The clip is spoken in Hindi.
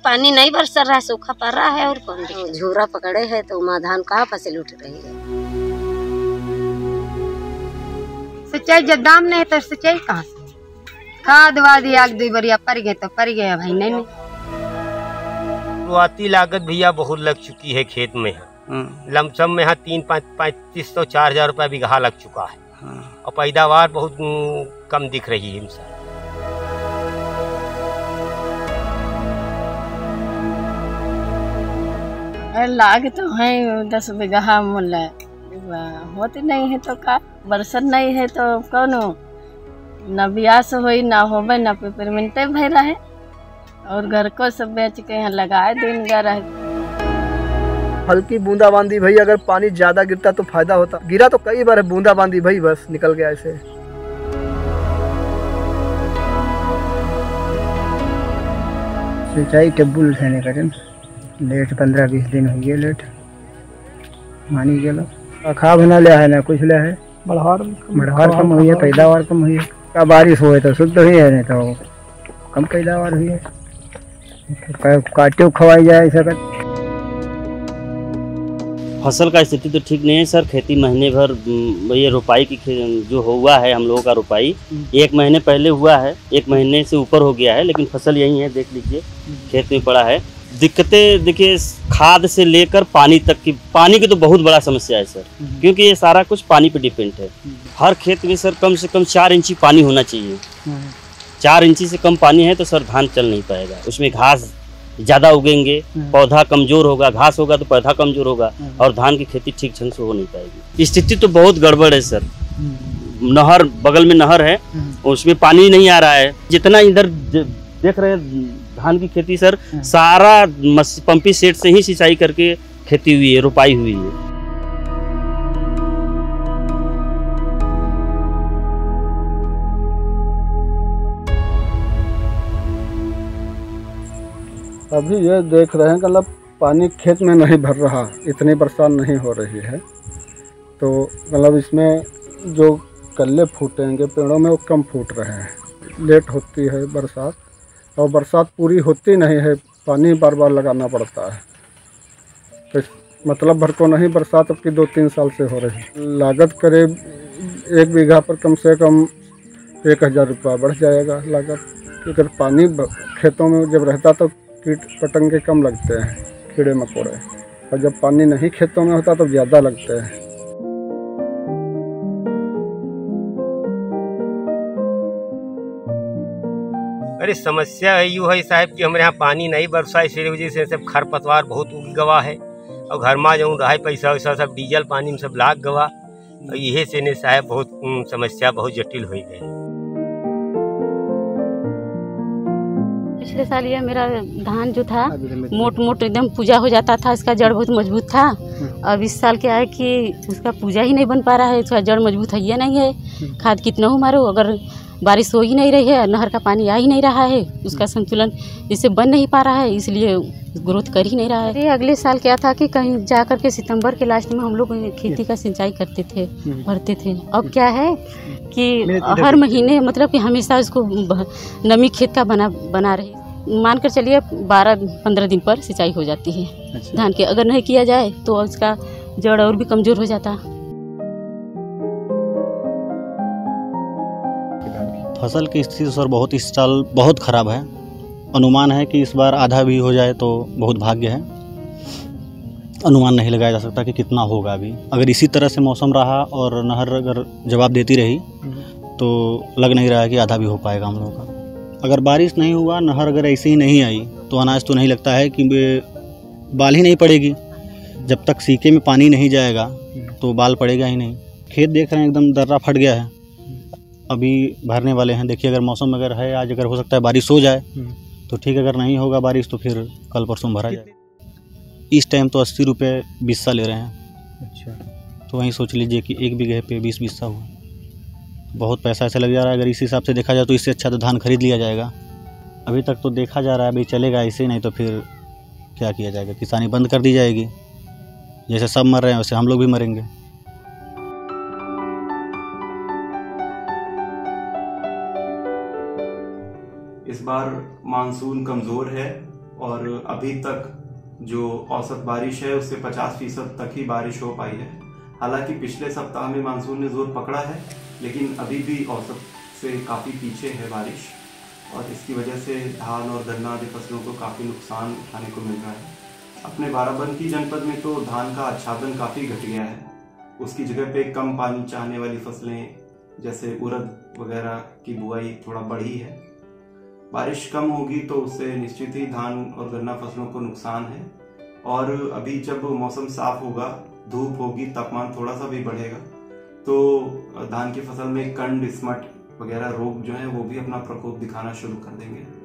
पानी नहीं बरस रहा, सूखा पड़ रहा है और कौन झूरा पकड़े है तो माँ धान कहाँ फसल उठ रही है। सिंचाई जब दाम नहीं है तो सिंचाई कहाँ से? खाद वाद आग 2 बरिया पड़ गए तो पड़ गए भाई नहीं। शुरुआती लागत भैया बहुत लग चुकी है खेत में। लमसम में यहाँ 3-4 रुपया बीघा लग चुका है। और पैदावार बहुत कम दिख रही है इनसे। लाग तो है 10 बीघा मूल्य होती नहीं है तो का बरसत नहीं है तो कौन न ब्यास हो ना होबे न पेपरमेंटे भय रहे और घर को सब बेच के यहाँ लगाए दिन रहे। हल्की बूंदाबांदी भाई, अगर पानी ज्यादा गिरता तो फायदा होता। गिरा तो कई बार है बूंदाबांदी भाई, बस निकल गया ऐसे। सिंचाई टेबुल है करें लेट 15-20 दिन हो गए लेट मानी गया। खाब ना लिया है ना कुछ लिया है, बढ़ार कम हुई है, पैदावार कम हुई है। का बारिश हुए तो शुद्ध हुई है, नहीं तो कम पैदावार हुई है। काटे खवाई जाए सकत। फसल का स्थिति तो ठीक नहीं है सर। खेती महीने भर ये रुपाई की जो हुआ है हम लोगों का रुपाई 1 महीने पहले हुआ है, 1 महीने से ऊपर हो गया है, लेकिन फसल यही है, देख लीजिए खेत में पड़ा है। दिक्कतें देखिए खाद से लेकर पानी तक की, पानी की तो बहुत बड़ा समस्या है सर, क्योंकि ये सारा कुछ पानी पे डिपेंड है। हर खेत में सर कम से कम 4 इंची पानी होना चाहिए। 4 इंची से कम पानी है तो सर धान चल नहीं पाएगा। उसमें घास ज़्यादा उगेंगे, पौधा कमजोर होगा, घास होगा तो पौधा कमजोर होगा और धान की खेती ठीक ढंग से हो नहीं पाएगी। स्थिति तो बहुत गड़बड़ है सर। नहर बगल में नहर है, उसमें पानी नहीं आ रहा है। जितना इधर देख रहे हैं धान की खेती सर, सारा पंपी सेट से ही सिंचाई करके खेती हुई है, रुपाई हुई है। अभी ये देख रहे हैं कि मतलब पानी खेत में नहीं भर रहा, इतनी बरसात नहीं हो रही है, तो मतलब इसमें जो कल्ले फूटेंगे पेड़ों में वो कम फूट रहे हैं। लेट होती है बरसात और बरसात पूरी होती नहीं है, पानी बार बार लगाना पड़ता है। तो मतलब भर को नहीं बरसात अब की 2-3 साल से हो रही है। लागत करीब 1 बीघा पर कम से कम 1000 रुपया बढ़ जाएगा लागत। अगर पानी खेतों में जब रहता तो कीट पतंगे कम लगते हैं, कीड़े मकोड़े, और जब पानी नहीं खेतों में होता तो ज़्यादा लगते हैं। अरे समस्या यूँ है साहब कि हमारे यहाँ पानी नहीं बरसा, इसी वजह से सब खरपतवार बहुत उग गवा है और घर में जाऊँ रहा पैसा वैसा सब डीजल पानी में सब लाग गवा और यही से ने साहब बहुत समस्या बहुत जटिल हो गई। पिछले साल ये मेरा धान जो था मोट एकदम पूजा हो जाता था, इसका जड़ बहुत मजबूत था। अब इस साल क्या है कि उसका पूजा ही नहीं बन पा रहा है, उसका जड़ मजबूत है ये नहीं है। खाद कितना हो मारो, अगर बारिश हो ही नहीं रही है, नहर का पानी आ ही नहीं रहा है, उसका संतुलन इससे बन नहीं पा रहा है, इसलिए ग्रोथ कर ही नहीं रहा है। अगले साल क्या था कि कहीं जा कर के सितंबर के लास्ट में हम लोग खेती का सिंचाई करते थे, भरते थे। अब क्या है कि हर महीने मतलब कि हमेशा उसको नमी खेत का बना रहे, मान कर चलिए 12-15 दिन पर सिंचाई हो जाती है धान के। अगर नहीं किया जाए तो उसका जड़ और भी कमज़ोर हो जाता। फसल की स्थिति सर बहुत इस साल बहुत ख़राब है। अनुमान है कि इस बार आधा भी हो जाए तो बहुत भाग्य है। अनुमान नहीं लगाया जा सकता कि कितना होगा अभी। अगर इसी तरह से मौसम रहा और नहर अगर जवाब देती रही तो लग नहीं रहा है कि आधा भी हो पाएगा हम लोगों का। अगर बारिश नहीं हुआ, नहर अगर ऐसे ही नहीं आई तो अनाज तो नहीं लगता है कि बाल ही नहीं पड़ेगी। जब तक सीके में पानी नहीं जाएगा तो बाल पड़ेगा ही नहीं। खेत देख रहे हैं एकदम दर्रा फट गया है, अभी भरने वाले हैं। देखिए अगर मौसम अगर है आज, अगर हो सकता है बारिश हो जाए तो ठीक, अगर नहीं होगा बारिश तो फिर कल परसों भरा जाए। इस टाइम तो 80 रुपये बिस्सा ले रहे हैं। अच्छा, तो वहीं सोच लीजिए कि 1 बीघे पे 20 बिस्सा हुआ, बहुत पैसा ऐसे लग जा रहा है। अगर इस हिसाब से देखा जाए तो इससे अच्छा तो धान खरीद लिया जाएगा। अभी तक तो देखा जा रहा है अभी चलेगा ऐसे, नहीं तो फिर क्या किया जाएगा, किसानी बंद कर दी जाएगी। जैसे सब मर रहे हैं वैसे हम लोग भी मरेंगे। इस बार मानसून कमज़ोर है, और अभी तक जो औसत बारिश है उससे 50% तक ही बारिश हो पाई है। हालांकि पिछले सप्ताह में मानसून ने जोर पकड़ा है, लेकिन अभी भी औसत से काफ़ी पीछे है बारिश, और इसकी वजह से धान और गन्ना आदि फसलों को काफ़ी नुकसान उठाने को मिल रहा है। अपने बाराबंकी जनपद में तो धान का आच्छादन काफ़ी घट गया है। उसकी जगह पे कम पानी चाहने वाली फसलें जैसे उड़द वगैरह की बुआई थोड़ा बढ़ी है। बारिश कम होगी तो उससे निश्चित ही धान और गन्ना फसलों को नुकसान है। और अभी जब मौसम साफ होगा, धूप होगी, तापमान थोड़ा सा भी बढ़ेगा, तो धान की फसल में कंड, स्मट वगैरह रोग जो है वो भी अपना प्रकोप दिखाना शुरू कर देंगे।